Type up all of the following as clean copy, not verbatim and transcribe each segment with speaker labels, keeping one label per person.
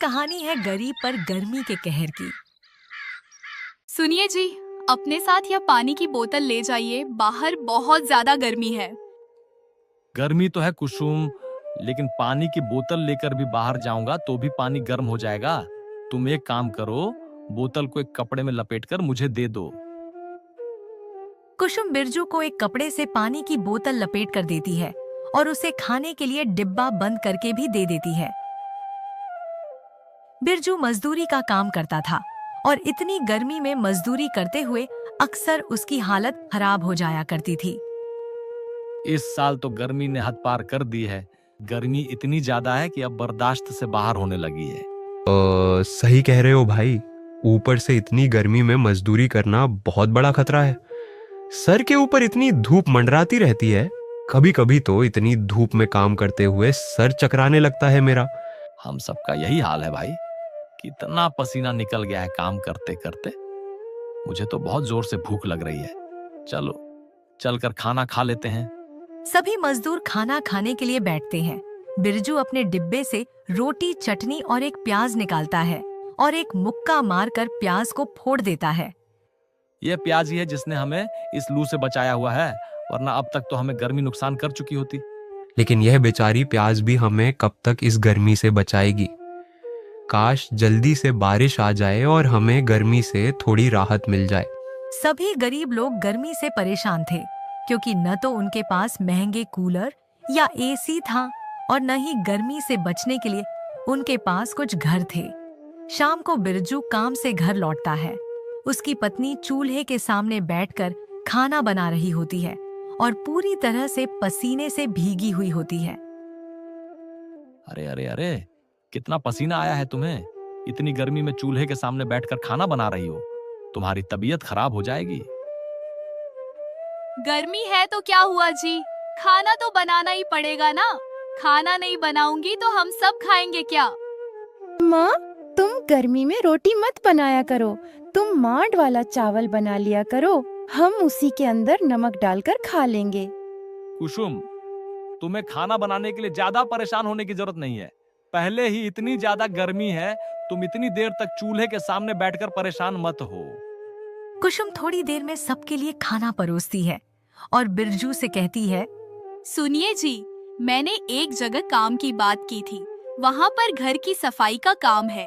Speaker 1: कहानी है गरीब पर गर्मी के कहर की।
Speaker 2: सुनिए जी, अपने साथ यह पानी की बोतल ले जाइए, बाहर बहुत ज्यादा गर्मी है।
Speaker 3: गर्मी तो है कुसुम, लेकिन पानी की बोतल लेकर भी बाहर जाऊंगा तो भी पानी गर्म हो जाएगा। तुम एक काम करो, बोतल को एक कपड़े में लपेटकर मुझे दे दो।
Speaker 1: कुसुम बिरजू को एक कपड़े से पानी की बोतल लपेट कर देती है और उसे खाने के लिए डिब्बा बंद करके भी दे देती है। बिरजू मजदूरी का काम करता था और इतनी गर्मी में मजदूरी करते हुए अक्सर उसकी हालत खराब हो जाया करती थी।
Speaker 3: इस साल तो गर्मी ने हद पार कर दी है। गर्मी इतनी ज्यादा है कि अब बर्दाश्त से बाहर होने लगी है।
Speaker 4: सही कह रहे हो भाई। ऊपर से इतनी गर्मी में मजदूरी करना बहुत बड़ा खतरा है। सर के ऊपर इतनी धूप मंडराती रहती है, कभी कभी तो इतनी धूप में काम करते हुए सर चकराने लगता है मेरा।
Speaker 3: हम सबका यही हाल है भाई। कितना पसीना निकल गया है काम करते करते। मुझे तो बहुत जोर से भूख लग रही है। चलो चलकर खाना खा लेते हैं।
Speaker 1: सभी मजदूर खाना खाने के लिए बैठते हैं। बिरजू अपने डिब्बे से रोटी, चटनी और एक प्याज निकालता है और एक मुक्का मारकर प्याज को फोड़ देता है।
Speaker 3: यह प्याज ही है जिसने हमें इस लू से बचाया हुआ है, वरना अब तक तो हमें गर्मी नुकसान कर चुकी होती।
Speaker 4: लेकिन यह बेचारी प्याज भी हमें कब तक इस गर्मी से बचाएगी। काश जल्दी से बारिश आ जाए और हमें गर्मी से थोड़ी राहत मिल जाए।
Speaker 1: सभी गरीब लोग गर्मी से परेशान थे, क्योंकि न तो उनके पास महंगे कूलर या एसी था और न ही गर्मी से बचने के लिए उनके पास कुछ घर थे। शाम को बिरजू काम से घर लौटता है। उसकी पत्नी चूल्हे के सामने बैठकर खाना बना रही होती है और पूरी तरह से पसीने से भीगी हुई होती है।
Speaker 3: अरे अरे अरे, कितना पसीना आया है तुम्हें। इतनी गर्मी में चूल्हे के सामने बैठकर खाना बना रही हो, तुम्हारी तबीयत खराब हो जाएगी।
Speaker 2: गर्मी है तो क्या हुआ जी, खाना तो बनाना ही पड़ेगा ना। खाना नहीं बनाऊंगी तो हम सब खाएंगे क्या?
Speaker 5: माँ, तुम गर्मी में रोटी मत बनाया करो, तुम मांड वाला चावल बना लिया करो, हम उसी के अंदर नमक डालकर खा लेंगे।
Speaker 3: कुसुम, तुम्हें खाना बनाने के लिए ज्यादा परेशान होने की जरूरत नहीं है। पहले ही इतनी ज्यादा गर्मी है, तुम इतनी देर तक चूल्हे के सामने बैठकर परेशान मत हो।
Speaker 1: कुसुम थोड़ी देर में सबके लिए खाना परोसती है और बिरजू से कहती है,
Speaker 2: सुनिए जी, मैंने एक जगह काम की बात की थी, वहाँ पर घर की सफाई का काम है।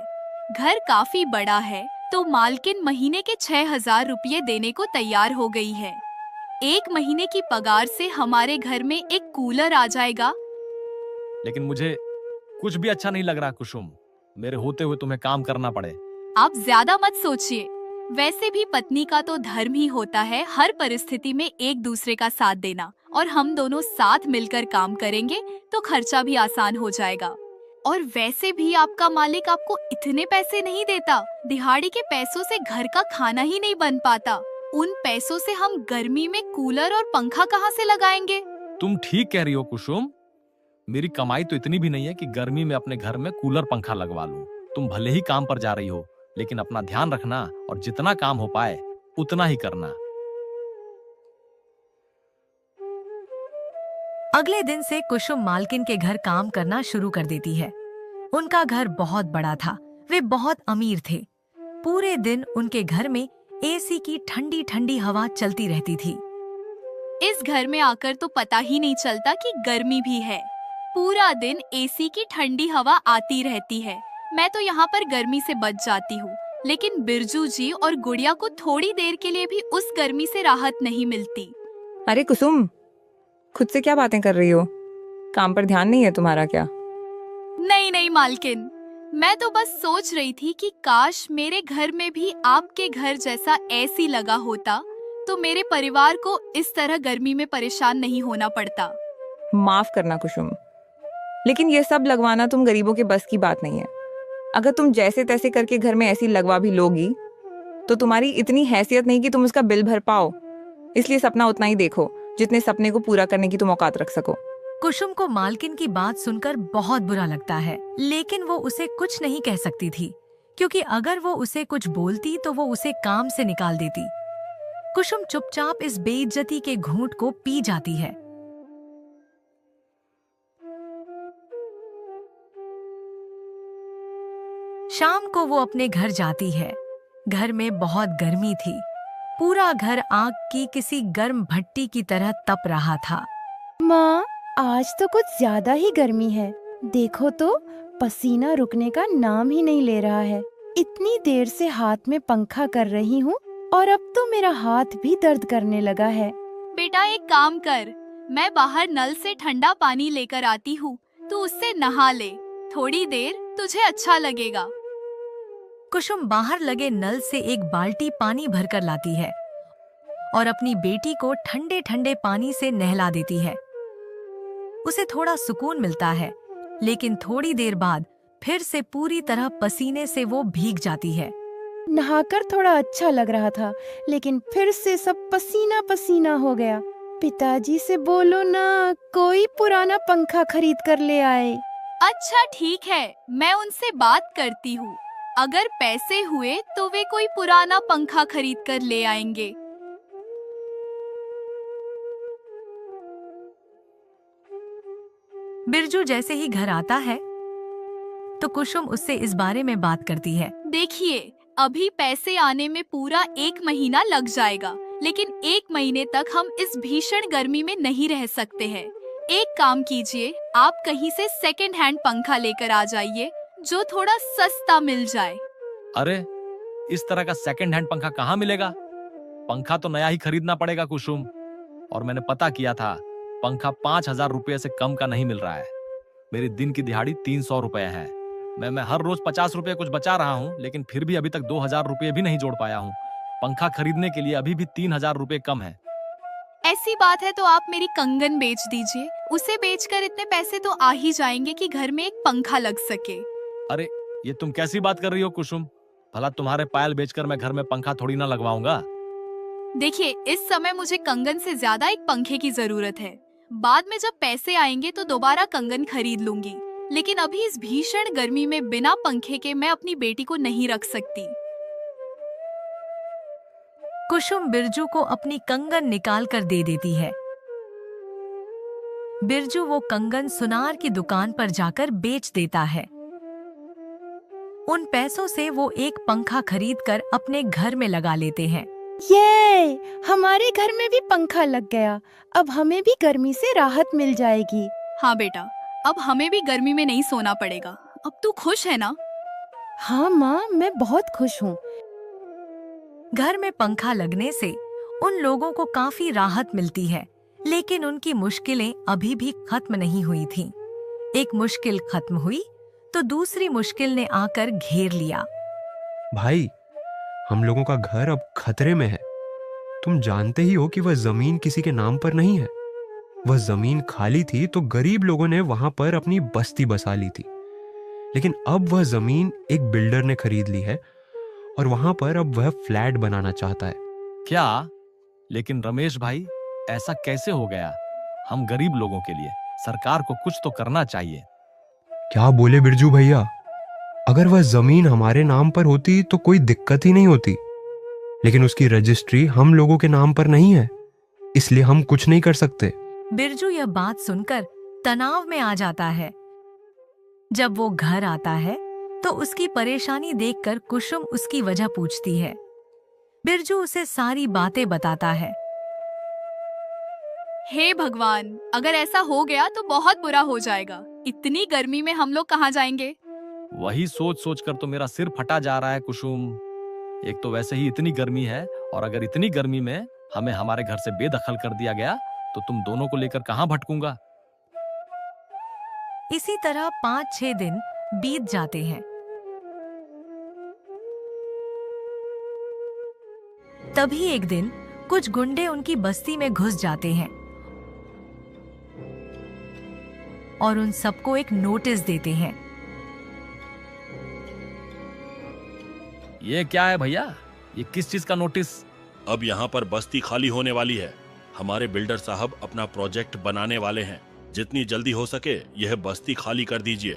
Speaker 2: घर काफी बड़ा है, तो मालकिन महीने के 6,000 रुपये देने को तैयार हो गई है। 1 महीने की पगार से हमारे घर में एक कूलर आ जाएगा।
Speaker 3: लेकिन मुझे कुछ भी अच्छा नहीं लग रहा कुसुम, मेरे होते हुए तुम्हें काम करना पड़े।
Speaker 2: आप ज्यादा मत सोचिए, वैसे भी पत्नी का तो धर्म ही होता है हर परिस्थिति में एक दूसरे का साथ देना, और हम दोनों साथ मिलकर काम करेंगे तो खर्चा भी आसान हो जाएगा। और वैसे भी आपका मालिक आपको इतने पैसे नहीं देता, दिहाड़ी के पैसों से घर का खाना ही नहीं बन पाता। उन पैसों से हम गर्मी में कूलर और पंखा कहाँ से लगाएंगे?
Speaker 3: तुम ठीक कह रही हो कुसुम, मेरी कमाई तो इतनी भी नहीं है कि गर्मी में अपने घर में कूलर पंखा लगवा लूं। तुम भले ही काम पर जा रही हो, लेकिन अपना ध्यान रखना और जितना काम हो पाए उतना ही करना।
Speaker 1: अगले दिन से कुसुम मालकिन के घर काम करना शुरू कर देती है। उनका घर बहुत बड़ा था, वे बहुत अमीर थे। पूरे दिन उनके घर में एसी की ठंडी ठंडी हवा चलती रहती थी।
Speaker 2: इस घर में आकर तो पता ही नहीं चलता कि गर्मी भी है। पूरा दिन एसी की ठंडी हवा आती रहती है। मैं तो यहाँ पर गर्मी से बच जाती हूँ, लेकिन बिरजू जी और गुड़िया को थोड़ी देर के लिए भी उस गर्मी से राहत नहीं मिलती।
Speaker 6: अरे कुसुम, खुद से क्या बातें कर रही हो? काम पर ध्यान नहीं है तुम्हारा क्या?
Speaker 2: नहीं नहीं मालकिन, मैं तो बस सोच रही थी कि काश मेरे घर में भी आपके घर जैसा एसी लगा होता तो मेरे परिवार को इस तरह गर्मी में परेशान नहीं होना पड़ता।
Speaker 6: माफ करना कुसुम, लेकिन ये सब लगवाना तुम गरीबों के बस की बात नहीं है। अगर तुम जैसे तैसे करके घर में एसी लगवा भी लोगी तो तुम्हारी इतनी हैसियत नहीं कि तुम उसका बिल भर पाओ। इसलिए सपना उतना ही देखो जितने सपने को पूरा करने की तुम औकात रख सको।
Speaker 1: कुसुम को मालकिन की बात सुनकर बहुत बुरा लगता है, लेकिन वो उसे कुछ नहीं कह सकती थी, क्योंकि अगर वो उसे कुछ बोलती तो वो उसे काम से निकाल देती। कुसुम चुपचाप इस बेइज्जती के घूंट को पी जाती है। शाम को वो अपने घर जाती है। घर में बहुत गर्मी थी। पूरा घर आग की किसी गर्म भट्टी की तरह तप रहा था।
Speaker 5: माँ, आज तो कुछ ज्यादा ही गर्मी है। देखो तो, पसीना रुकने का नाम ही नहीं ले रहा है। इतनी देर से हाथ में पंखा कर रही हूँ और अब तो मेरा हाथ भी दर्द करने लगा है।
Speaker 2: बेटा एक काम कर, मैं बाहर नल से ठंडा पानी लेकर आती हूँ, तू उससे नहा ले। थोड़ी देर तुझे अच्छा लगेगा।
Speaker 1: कुसुम बाहर लगे नल से एक बाल्टी पानी भरकर लाती है और अपनी बेटी को ठंडे ठंडे पानी से नहला देती है। उसे थोड़ा सुकून मिलता है, लेकिन थोड़ी देर बाद फिर से पूरी तरह पसीने से वो भीग जाती है।
Speaker 5: नहाकर थोड़ा अच्छा लग रहा था, लेकिन फिर से सब पसीना पसीना हो गया। पिताजी से बोलो ना, कोई पुराना पंखा खरीद कर ले आए।
Speaker 2: अच्छा ठीक है, मैं उनसे बात करती हूँ। अगर पैसे हुए तो वे कोई पुराना पंखा खरीद कर ले आएंगे।
Speaker 1: बिरजू जैसे ही घर आता है तो कुसुम उससे इस बारे में बात करती है।
Speaker 2: देखिए, अभी पैसे आने में पूरा 1 महीना लग जाएगा, लेकिन 1 महीने तक हम इस भीषण गर्मी में नहीं रह सकते हैं। एक काम कीजिए, आप कहीं से सेकंड हैंड पंखा लेकर आ जाइए जो थोड़ा सस्ता मिल जाए।
Speaker 3: अरे, इस तरह का सेकंड हैंड पंखा कहाँ मिलेगा? पंखा तो नया ही खरीदना पड़ेगा कुसुम। और मैंने पता किया था, पंखा 5,000 रुपये से कम का नहीं मिल रहा है। मेरी दिन की दिहाड़ी 300 रुपये है। मैं हर रोज 50 रुपये कुछ बचा रहा हूँ, लेकिन फिर भी अभी तक 2,000 रुपये भी नहीं जोड़ पाया हूँ। पंखा खरीदने के लिए अभी भी 3,000 रुपये कम है।
Speaker 2: ऐसी बात है तो आप मेरी कंगन बेच दीजिए। उसे बेचकर इतने पैसे तो आ ही जाएंगे कि घर में एक पंखा लग सके।
Speaker 3: अरे, ये तुम कैसी बात कर रही हो कुसुम? भला तुम्हारे पायल बेचकर मैं घर में पंखा थोड़ी ना लगवाऊंगा।
Speaker 2: देखिए, इस समय मुझे कंगन से ज्यादा एक पंखे की जरूरत है। बाद में जब पैसे आएंगे तो दोबारा कंगन खरीद लूंगी, लेकिन अभी इस भीषण गर्मी में बिना पंखे के मैं अपनी बेटी को नहीं रख सकती।
Speaker 1: कुसुम बिरजू को अपनी कंगन निकाल कर दे देती है। बिरजू वो कंगन सुनार की दुकान पर जाकर बेच देता है। उन पैसों से वो एक पंखा खरीदकर अपने घर में लगा लेते हैं।
Speaker 5: ये हमारे घर में भी पंखा लग गया। अब हमें भी गर्मी से राहत मिल जाएगी।
Speaker 2: हाँ बेटा, अब हमें भी गर्मी में नहीं सोना पड़ेगा। अब तू खुश है ना?
Speaker 5: हाँ माँ, मैं बहुत खुश हूँ।
Speaker 1: घर में पंखा लगने से उन लोगों को काफी राहत मिलती है, लेकिन उनकी मुश्किलें अभी भी खत्म नहीं हुई थीं। एक मुश्किल खत्म हुई तो दूसरी मुश्किल ने आकर घेर लिया।
Speaker 4: भाई, हम लोगों का घर अब खतरे में है। तुम जानते ही हो कि वह जमीन किसी के नाम पर नहीं है। वह जमीन खाली थी तो गरीब लोगों ने वहां पर अपनी बस्ती बसा ली थी, लेकिन अब वह जमीन एक बिल्डर ने खरीद ली है और वहां पर अब वह फ्लैट बनाना चाहता है।
Speaker 3: क्या? लेकिन रमेश भाई, ऐसा कैसे हो गया? हम गरीब लोगों के लिए सरकार को कुछ तो करना चाहिए।
Speaker 4: क्या बोले बिरजू भैया? अगर वह जमीन हमारे नाम पर होती तो कोई दिक्कत ही नहीं होती, लेकिन उसकी रजिस्ट्री हम लोगों के नाम पर नहीं है, इसलिए हम कुछ नहीं कर सकते।
Speaker 1: बिरजू यह बात सुनकर तनाव में आ जाता है। जब वो घर आता है तो उसकी परेशानी देखकर कुसुम उसकी वजह पूछती है। बिरजू उसे सारी बातें बताता है।
Speaker 2: हे भगवान, अगर ऐसा हो गया तो बहुत बुरा हो जाएगा। इतनी गर्मी में हम लोग कहाँ जाएंगे?
Speaker 3: वही सोच सोच कर तो मेरा सिर फटा जा रहा है कुसुम। एक तो वैसे ही इतनी गर्मी है, और अगर इतनी गर्मी में हमें हमारे घर से बेदखल कर दिया गया तो तुम दोनों को लेकर कहाँ भटकूंगा।
Speaker 1: इसी तरह 5-6 दिन बीत जाते हैं। तभी एक दिन कुछ गुंडे उनकी बस्ती में घुस जाते हैं और उन सबको एक नोटिस देते हैं।
Speaker 3: ये क्या है भैया? ये किस चीज का नोटिस?
Speaker 7: अब यहाँ पर बस्ती खाली होने वाली है। हमारे बिल्डर साहब अपना प्रोजेक्ट बनाने वाले हैं। जितनी जल्दी हो सके यह बस्ती खाली कर दीजिए।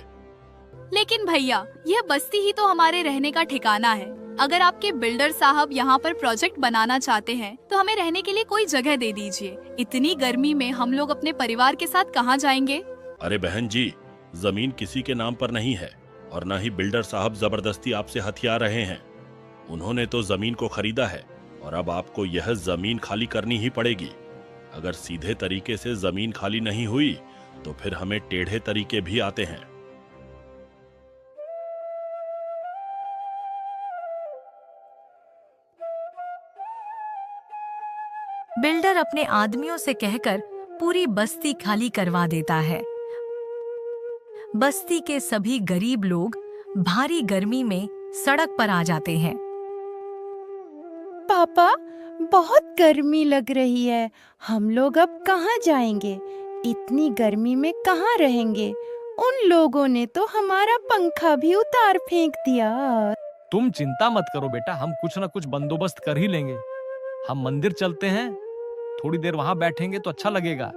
Speaker 2: लेकिन भैया, यह बस्ती ही तो हमारे रहने का ठिकाना है। अगर आपके बिल्डर साहब यहाँ पर प्रोजेक्ट बनाना चाहते हैं तो हमें रहने के लिए कोई जगह दे दीजिए। इतनी गर्मी में हम लोग अपने परिवार के साथ कहाँ जाएंगे?
Speaker 7: अरे बहन जी, जमीन किसी के नाम पर नहीं है। और न ही बिल्डर साहब जबरदस्ती आपसे हथिया रहे हैं। उन्होंने तो जमीन को खरीदा है और अब आपको यह जमीन खाली करनी ही पड़ेगी। अगर सीधे तरीके से जमीन खाली नहीं हुई तो फिर हमें टेढ़े तरीके भी आते हैं।
Speaker 1: बिल्डर अपने आदमियों से कहकर पूरी बस्ती खाली करवा देता है। बस्ती के सभी गरीब लोग भारी गर्मी में सड़क पर आ जाते हैं।
Speaker 5: पापा, बहुत गर्मी लग रही है। हम लोग अब कहाँ जाएंगे? इतनी गर्मी में कहाँ रहेंगे? उन लोगों ने तो हमारा पंखा भी उतार फेंक दिया।
Speaker 3: तुम चिंता मत करो बेटा, हम कुछ न कुछ बंदोबस्त कर ही लेंगे। हम मंदिर चलते हैं, थोड़ी देर वहां बैठेंगे तो अच्छा लगेगा।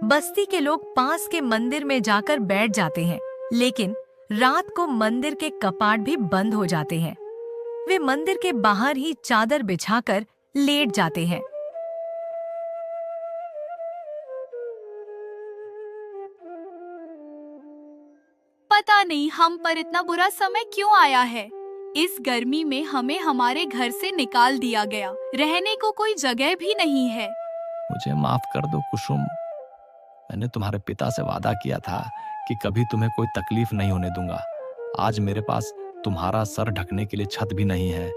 Speaker 1: बस्ती के लोग पास के मंदिर में जाकर बैठ जाते हैं, लेकिन रात को मंदिर के कपाट भी बंद हो जाते हैं। वे मंदिर के बाहर ही चादर बिछाकर लेट जाते हैं।
Speaker 2: पता नहीं हम पर इतना बुरा समय क्यों आया है। इस गर्मी में हमें हमारे घर से निकाल दिया गया, रहने को कोई जगह भी नहीं है।
Speaker 3: मुझे माफ कर दो कुसुम, मैंने तुम्हारे पिता से वादा किया था कि कभी तुम्हें कोई तकलीफ नहीं होने दूंगा। आज मेरे पास तुम्हारा सर ढकने के लिए छत भी नहीं है।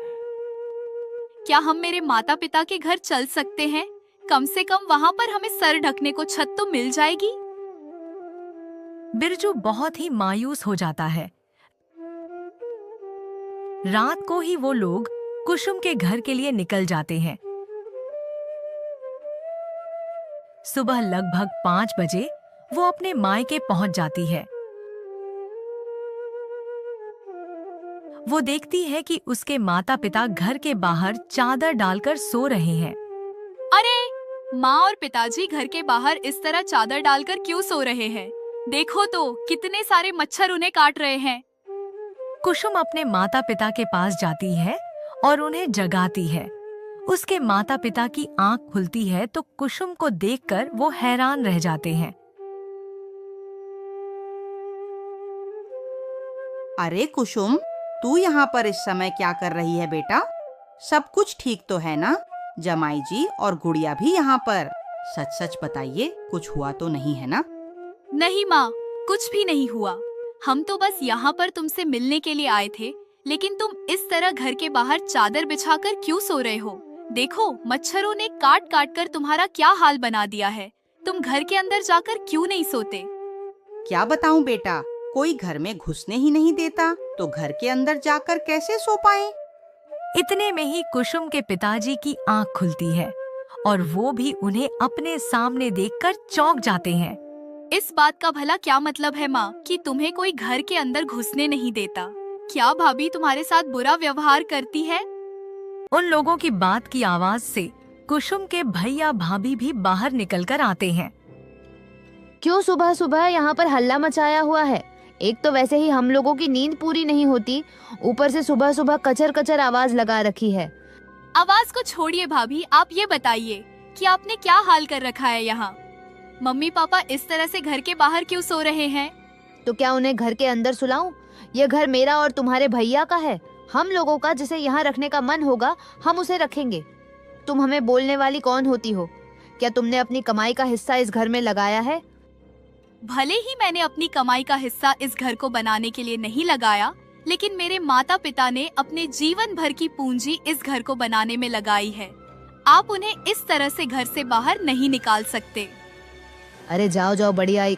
Speaker 2: क्या हम मेरे माता पिता के घर चल सकते हैं? कम से कम वहाँ पर हमें सर ढकने को छत तो मिल जाएगी।
Speaker 1: बिरजू बहुत ही मायूस हो जाता है। रात को ही वो लोग कुसुम के घर के लिए निकल जाते हैं। सुबह लगभग 5 बजे वो अपने मायके पहुंच जाती है। वो देखती है कि उसके माता पिता घर के बाहर चादर डालकर सो रहे हैं।
Speaker 2: अरे, माँ और पिताजी घर के बाहर इस तरह चादर डालकर क्यों सो रहे हैं? देखो तो कितने सारे मच्छर उन्हें काट रहे हैं।
Speaker 1: कुसुम अपने माता पिता के पास जाती है और उन्हें जगाती है। उसके माता पिता की आंख खुलती है तो कुसुम को देखकर वो हैरान रह जाते हैं।
Speaker 8: अरे कुसुम, तू यहाँ पर इस समय क्या कर रही है बेटा? सब कुछ ठीक तो है ना? जमाई जी और गुड़िया भी यहाँ पर। सच सच बताइए, कुछ हुआ तो नहीं है ना?
Speaker 2: नहीं माँ, कुछ भी नहीं हुआ। हम तो बस यहाँ पर तुमसे मिलने के लिए आए थे, लेकिन तुम इस तरह घर के बाहर चादर बिछाकर क्यों सो रहे हो? देखो, मच्छरों ने काट काट कर तुम्हारा क्या हाल बना दिया है। तुम घर के अंदर जाकर क्यों नहीं सोते?
Speaker 8: क्या बताऊं बेटा, कोई घर में घुसने ही नहीं देता, तो घर के अंदर जाकर कैसे सो पाए?
Speaker 1: इतने में ही कुसुम के पिताजी की आंख खुलती है और वो भी उन्हें अपने सामने देखकर चौंक जाते हैं।
Speaker 2: इस बात का भला क्या मतलब है माँ कि तुम्हें कोई घर के अंदर घुसने नहीं देता? क्या भाभी तुम्हारे साथ बुरा व्यवहार करती है?
Speaker 1: उन लोगों की बात की आवाज से कुसुम के भैया भाभी भी बाहर निकलकर आते हैं।
Speaker 9: क्यों सुबह सुबह यहाँ पर हल्ला मचाया हुआ है? एक तो वैसे ही हम लोगों की नींद पूरी नहीं होती, ऊपर से सुबह सुबह कचर कचर आवाज लगा रखी है।
Speaker 2: आवाज को छोड़िए भाभी, आप ये बताइए कि आपने क्या हाल कर रखा है यहाँ? मम्मी पापा इस तरह से घर के बाहर क्यों सो रहे हैं?
Speaker 9: तो क्या उन्हें घर के अंदर सुलाऊं? यह घर मेरा और तुम्हारे भैया का है। हम लोगों का जिसे यहाँ रखने का मन होगा हम उसे रखेंगे। तुम हमें बोलने वाली कौन होती हो? क्या तुमने अपनी कमाई का हिस्सा इस घर में लगाया है?
Speaker 2: भले ही मैंने अपनी कमाई का हिस्सा इस घर को बनाने के लिए नहीं लगाया, लेकिन मेरे माता पिता ने अपने जीवन भर की पूंजी इस घर को बनाने में लगाई है। आप उन्हें इस तरह से घर से बाहर नहीं निकाल सकते।
Speaker 9: अरे जाओ जाओ, बढ़िया।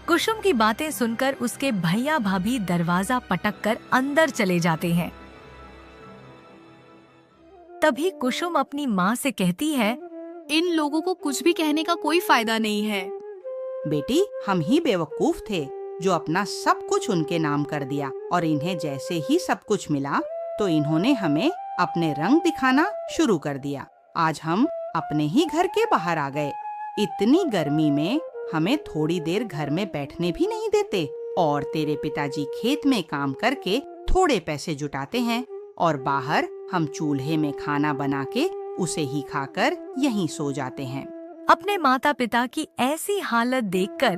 Speaker 1: कुसुम की बातें सुनकर उसके भैया भाभी दरवाजा पटककर अंदर चले जाते हैं। तभी कुसुम अपनी माँ से कहती है,
Speaker 2: इन लोगों को कुछ भी कहने का कोई फायदा नहीं है।
Speaker 8: बेटी, हम ही बेवकूफ थे जो अपना सब कुछ उनके नाम कर दिया, और इन्हें जैसे ही सब कुछ मिला तो इन्होंने हमें अपने रंग दिखाना शुरू कर दिया। आज हम अपने ही घर के बाहर आ गए। इतनी गर्मी में हमें थोड़ी देर घर में बैठने भी नहीं देते, और तेरे पिताजी खेत में काम करके थोड़े पैसे जुटाते हैं, और बाहर हम चूल्हे में खाना बना के उसे ही खाकर यहीं सो जाते हैं।
Speaker 1: अपने माता पिता की ऐसी हालत देखकर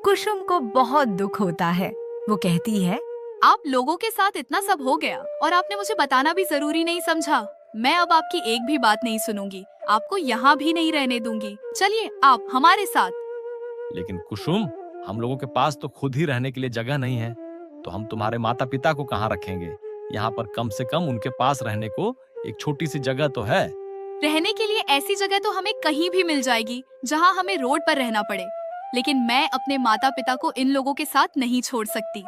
Speaker 1: कुसुम को बहुत दुख होता है। वो कहती है,
Speaker 2: आप लोगों के साथ इतना सब हो गया और आपने मुझे बताना भी जरूरी नहीं समझा। मैं अब आपकी एक भी बात नहीं सुनूंगी, आपको यहाँ भी नहीं रहने दूंगी। चलिए आप हमारे साथ।
Speaker 3: लेकिन कुसुम, हम लोगों के पास तो खुद ही रहने के लिए जगह नहीं है, तो हम तुम्हारे माता पिता को कहाँ रखेंगे? यहाँ पर कम से कम उनके पास रहने को एक छोटी सी जगह तो है।
Speaker 2: रहने के लिए ऐसी जगह तो हमें कहीं भी मिल जाएगी जहाँ हमें रोड पर रहना पड़े, लेकिन मैं अपने माता पिता को इन लोगों के साथ नहीं छोड़ सकती।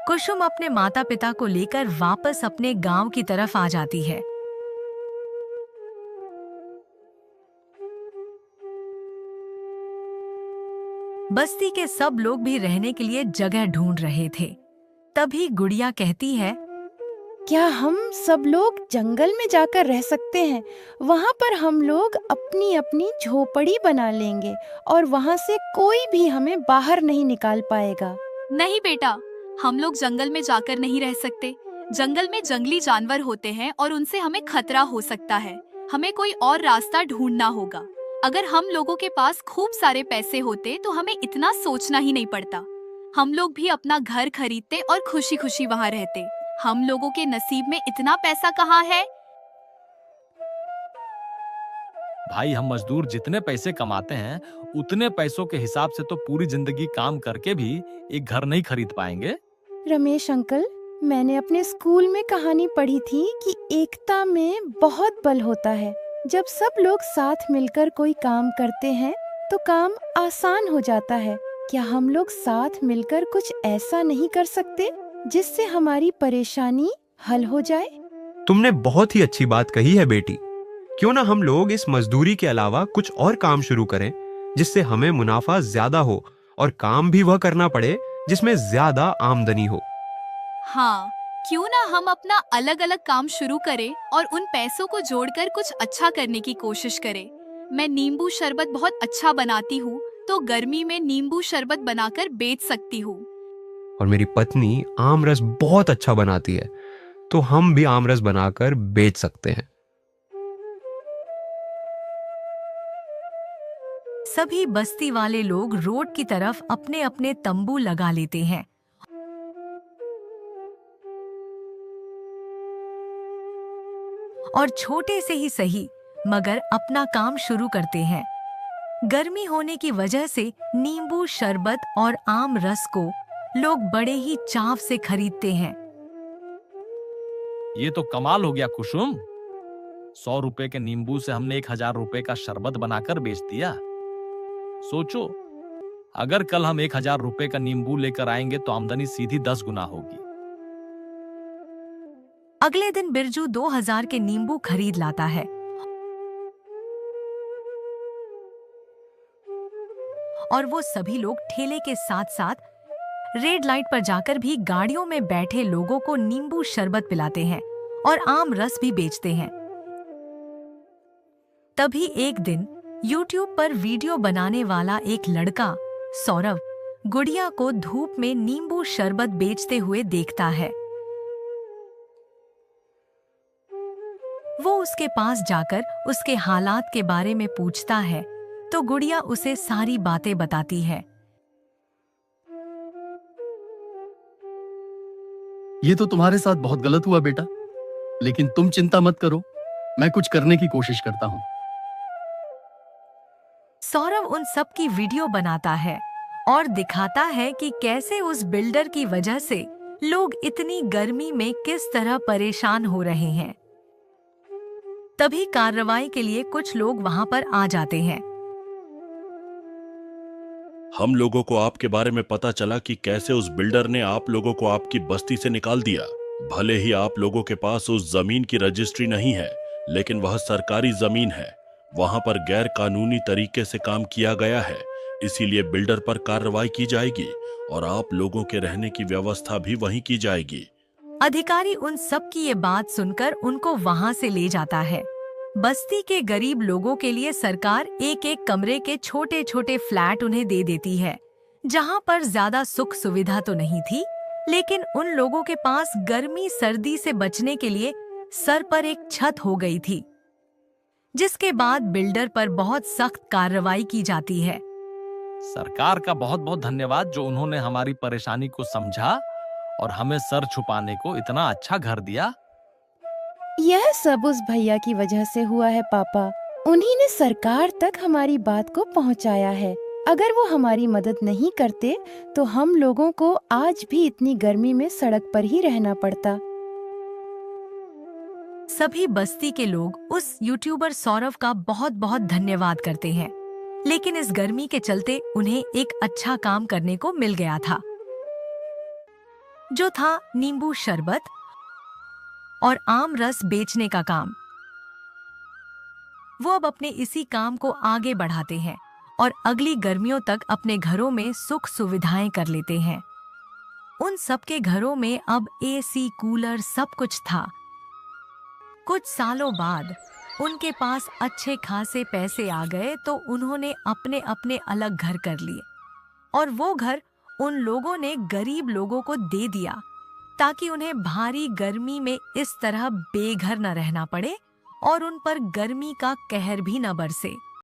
Speaker 1: कुसुम अपने माता पिता को लेकर वापस अपने गांव की तरफ आ जाती है। बस्ती के सब लोग भी रहने के लिए जगह ढूंढ रहे थे। तभी गुड़िया कहती है,
Speaker 5: क्या हम सब लोग जंगल में जाकर रह सकते हैं? वहाँ पर हम लोग अपनी अपनी झोपड़ी बना लेंगे और वहाँ से कोई भी हमें बाहर नहीं निकाल पाएगा।
Speaker 2: नहीं बेटा, हम लोग जंगल में जाकर नहीं रह सकते। जंगल में जंगली जानवर होते हैं और उनसे हमें खतरा हो सकता है। हमें कोई और रास्ता ढूंढना होगा। अगर हम लोगों के पास खूब सारे पैसे होते तो हमें इतना सोचना ही नहीं पड़ता। हम लोग भी अपना घर खरीदते और खुशी खुशी वहाँ रहते। हम लोगों के नसीब में इतना पैसा कहाँ है?
Speaker 3: भाई, हम मजदूर जितने पैसे कमाते हैं उतने पैसों के हिसाब से तो पूरी जिंदगी काम करके भी एक घर नहीं खरीद पाएंगे।
Speaker 5: रमेश अंकल, मैंने अपने स्कूल में कहानी पढ़ी थी कि एकता में बहुत बल होता है। जब सब लोग साथ मिलकर कोई काम करते हैं तो काम आसान हो जाता है। क्या हम लोग साथ मिलकर कुछ ऐसा नहीं कर सकते जिससे हमारी परेशानी हल हो जाए?
Speaker 4: तुमने बहुत ही अच्छी बात कही है बेटी। क्यों ना हम लोग इस मजदूरी के अलावा कुछ और काम शुरू करें जिससे हमें मुनाफा ज्यादा हो और काम भी वह करना पड़े जिसमें ज्यादा आमदनी हो।
Speaker 2: हाँ, क्यों ना हम अपना अलग अलग काम शुरू करें और उन पैसों को जोड़कर कुछ अच्छा करने की कोशिश करें। मैं नींबू शरबत बहुत अच्छा बनाती हूँ, तो गर्मी में नींबू शरबत बनाकर बेच सकती हूँ।
Speaker 4: और मेरी पत्नी आम रस बहुत अच्छा बनाती है, तो हम भी आम रस बनाकर बेच सकते हैं।
Speaker 1: सभी बस्ती वाले लोग रोड की तरफ अपने अपने तंबू लगा लेते हैं और छोटे से ही सही मगर अपना काम शुरू करते हैं। गर्मी होने की वजह से नींबू शरबत और आम रस को लोग बड़े ही चाव से खरीदते हैं।
Speaker 3: ये तो कमाल हो गया कुसुम। 100 रुपए के नींबू से हमने 1000 रुपए का शरबत बनाकर बेच दिया। सोचो, अगर कल हम 1000 रुपए का नींबू लेकर आएंगे तो आमदनी सीधी 10 गुना होगी।
Speaker 1: अगले दिन बिरजू 2000 के नींबू खरीद लाता है और वो सभी लोग ठेले के साथ साथ रेड लाइट पर जाकर भी गाड़ियों में बैठे लोगों को नींबू शरबत पिलाते हैं और आम रस भी बेचते हैं। तभी एक दिन YouTube पर वीडियो बनाने वाला एक लड़का सौरभ गुड़िया को धूप में नींबू शरबत बेचते हुए देखता है। वो उसके पास जाकर उसके हालात के बारे में पूछता है तो गुड़िया उसे सारी बातें बताती है।
Speaker 10: ये तो तुम्हारे साथ बहुत गलत हुआ बेटा, लेकिन तुम चिंता मत करो, मैं कुछ करने की कोशिश करता हूँ।
Speaker 1: सौरभ उन सब की वीडियो बनाता है और दिखाता है कि कैसे उस बिल्डर की वजह से लोग इतनी गर्मी में किस तरह परेशान हो रहे हैं। तभी कार्रवाई के लिए कुछ लोग वहां पर आ जाते हैं।
Speaker 7: हम लोगों को आपके बारे में पता चला कि कैसे उस बिल्डर ने आप लोगों को आपकी बस्ती से निकाल दिया। भले ही आप लोगों के पास उस जमीन की रजिस्ट्री नहीं है, लेकिन वह सरकारी जमीन है। वहां पर गैर कानूनी तरीके से काम किया गया है, इसीलिए बिल्डर पर कार्रवाई की जाएगी और आप लोगों के रहने की व्यवस्था भी वहीं की जाएगी।
Speaker 1: अधिकारी उन सब की ये बात सुनकर उनको वहां से ले जाता है। बस्ती के गरीब लोगों के लिए सरकार एक एक कमरे के छोटे छोटे फ्लैट उन्हें दे देती है, जहां पर ज्यादा सुख सुविधा तो नहीं थी, लेकिन उन लोगों के पास गर्मी सर्दी से बचने के लिए सर पर एक छत हो गई थी, जिसके बाद बिल्डर पर बहुत सख्त कार्रवाई की जाती है।
Speaker 3: सरकार का बहुत बहुत धन्यवाद जो उन्होंने हमारी परेशानी को समझा और हमें सर छुपाने को इतना अच्छा घर दिया।
Speaker 5: यह सब उस भैया की वजह से हुआ है पापा। उन्हीं ने सरकार तक हमारी बात को पहुंचाया है। अगर वो हमारी मदद नहीं करते तो हम लोगों को आज भी इतनी गर्मी में सड़क पर ही रहना पड़ता।
Speaker 1: सभी बस्ती के लोग उस यूट्यूबर सौरभ का बहुत बहुत धन्यवाद करते हैं, लेकिन इस गर्मी के चलते उन्हें एक अच्छा काम करने को मिल गया था, जो था नींबू शरबत और आम रस बेचने का काम। वो अब अपने इसी काम को आगे बढ़ाते हैं और अगली गर्मियों तक अपने घरों में सुख सुविधाएं कर लेते हैं। उन सबके घरों में अब एसी, कूलर सब कुछ था। कुछ सालों बाद उनके पास अच्छे खासे पैसे आ गए तो उन्होंने अपने अपने अलग घर कर लिए और वो घर उन लोगों ने गरीब लोगों को दे दिया ताकि उन्हें भारी गर्मी में इस तरह बेघर न रहना पड़े और उन पर गर्मी का कहर भी न बरसे।